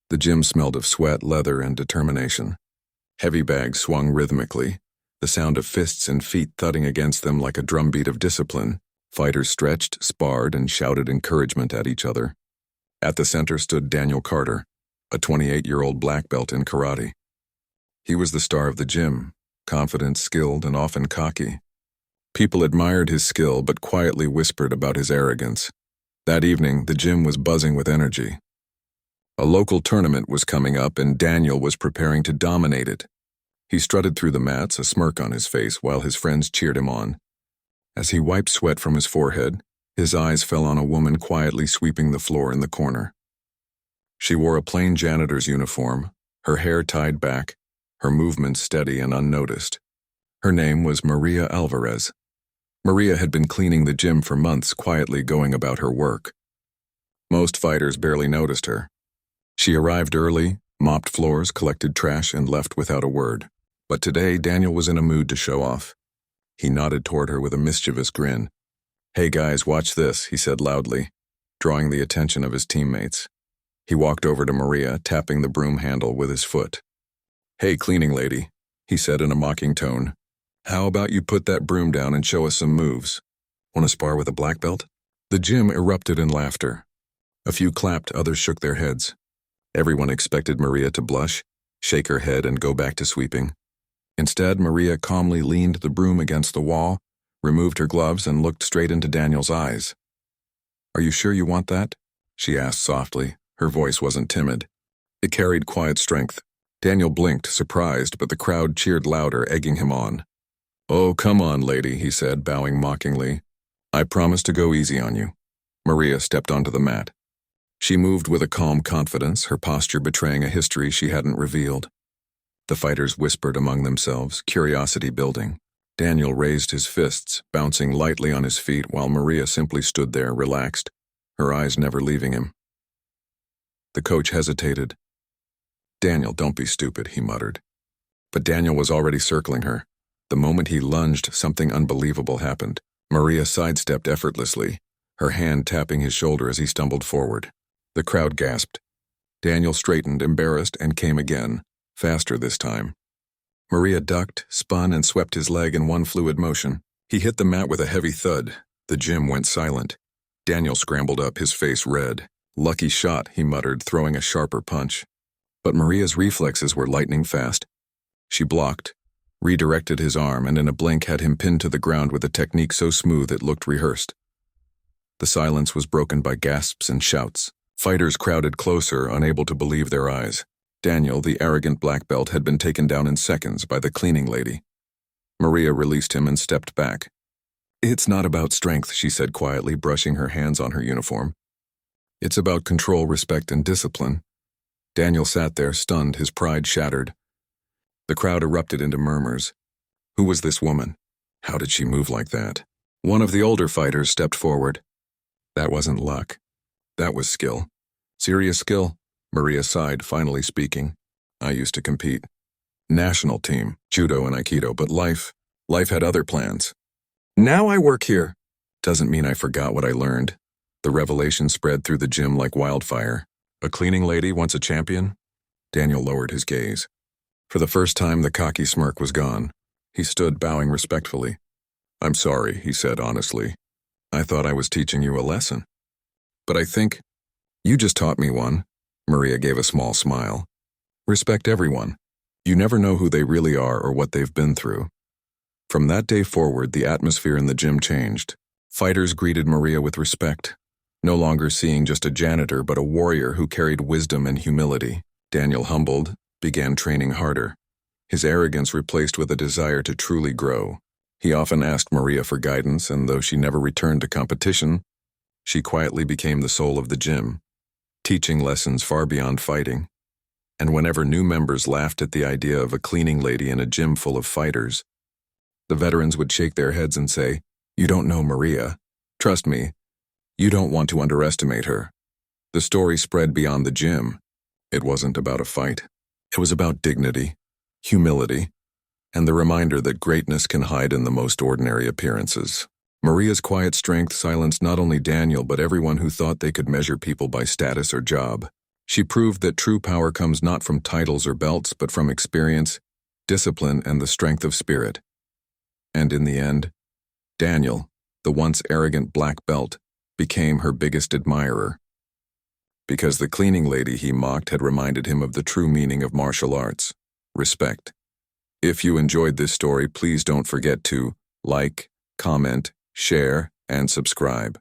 The gym smelled of sweat, leather, and determination. Heavy bags swung rhythmically, the sound of fists and feet thudding against them like a drumbeat of discipline. Fighters stretched, sparred, and shouted encouragement at each other. At the center stood Daniel Carter, a 28-year-old black belt in karate. He was the star of the gym, confident, skilled, and often cocky. People admired his skill but quietly whispered about his arrogance. That evening, the gym was buzzing with energy. A local tournament was coming up and Daniel was preparing to dominate it. He strutted through the mats, a smirk on his face, while his friends cheered him on. As he wiped sweat from his forehead, his eyes fell on a woman quietly sweeping the floor in the corner. She wore a plain janitor's uniform, her hair tied back, her movements steady and unnoticed. Her name was Maria Alvarez. Maria had been cleaning the gym for months, quietly going about her work. Most fighters barely noticed her. She arrived early, mopped floors, collected trash, and left without a word. But today, Daniel was in a mood to show off. He nodded toward her with a mischievous grin. "Hey guys, watch this," he said loudly, drawing the attention of his teammates. He walked over to Maria, tapping the broom handle with his foot. "Hey, cleaning lady," he said in a mocking tone. "How about you put that broom down and show us some moves? Want to spar with a black belt?" The gym erupted in laughter. A few clapped, others shook their heads. Everyone expected Maria to blush, shake her head, and go back to sweeping. Instead, Maria calmly leaned the broom against the wall, removed her gloves, and looked straight into Daniel's eyes. "Are you sure you want that?" she asked softly. Her voice wasn't timid. It carried quiet strength. Daniel blinked, surprised, but the crowd cheered louder, egging him on. "Oh, come on, lady," he said, bowing mockingly. "I promise to go easy on you." Maria stepped onto the mat. She moved with a calm confidence, her posture betraying a history she hadn't revealed. The fighters whispered among themselves, curiosity building. Daniel raised his fists, bouncing lightly on his feet while Maria simply stood there, relaxed, her eyes never leaving him. The coach hesitated. "Daniel, don't be stupid," he muttered. But Daniel was already circling her. The moment he lunged, something unbelievable happened. Maria sidestepped effortlessly, her hand tapping his shoulder as he stumbled forward. The crowd gasped. Daniel straightened, embarrassed, and came again, faster this time. Maria ducked, spun, and swept his leg in one fluid motion. He hit the mat with a heavy thud. The gym went silent. Daniel scrambled up, his face red. "Lucky shot," he muttered, throwing a sharper punch. But Maria's reflexes were lightning fast. She blocked, redirected his arm, and in a blink had him pinned to the ground with a technique so smooth it looked rehearsed. The silence was broken by gasps and shouts. Fighters crowded closer, unable to believe their eyes. Daniel, the arrogant black belt, had been taken down in seconds by the cleaning lady. Maria released him and stepped back. "It's not about strength," she said quietly, brushing her hands on her uniform. "It's about control, respect, and discipline." Daniel sat there, stunned, his pride shattered. The crowd erupted into murmurs. Who was this woman? How did she move like that? One of the older fighters stepped forward. "That wasn't luck. That was skill. Serious skill." Maria sighed, finally speaking. "I used to compete. National team, judo and aikido, but life had other plans. Now I work here. Doesn't mean I forgot what I learned." The revelation spread through the gym like wildfire. "A cleaning lady wants a champion?" Daniel lowered his gaze. For the first time, the cocky smirk was gone. He stood, bowing respectfully. "I'm sorry," he said honestly. "I thought I was teaching you a lesson. But I think you just taught me one." Maria gave a small smile. "Respect everyone. You never know who they really are or what they've been through." From that day forward, the atmosphere in the gym changed. Fighters greeted Maria with respect, no longer seeing just a janitor but a warrior who carried wisdom and humility. Daniel, humbled, began training harder, his arrogance replaced with a desire to truly grow. He often asked Maria for guidance, and though she never returned to competition, she quietly became the soul of the gym, teaching lessons far beyond fighting. And whenever new members laughed at the idea of a cleaning lady in a gym full of fighters, the veterans would shake their heads and say, "You don't know Maria. Trust me, you don't want to underestimate her." The story spread beyond the gym. It wasn't about a fight. It was about dignity, humility, and the reminder that greatness can hide in the most ordinary appearances. Maria's quiet strength silenced not only Daniel but everyone who thought they could measure people by status or job. She proved that true power comes not from titles or belts, but from experience, discipline, and the strength of spirit. And in the end, Daniel, the once arrogant black belt, became her biggest admirer. Because the cleaning lady he mocked had reminded him of the true meaning of martial arts: respect. If you enjoyed this story, please don't forget to like, comment, share, and subscribe.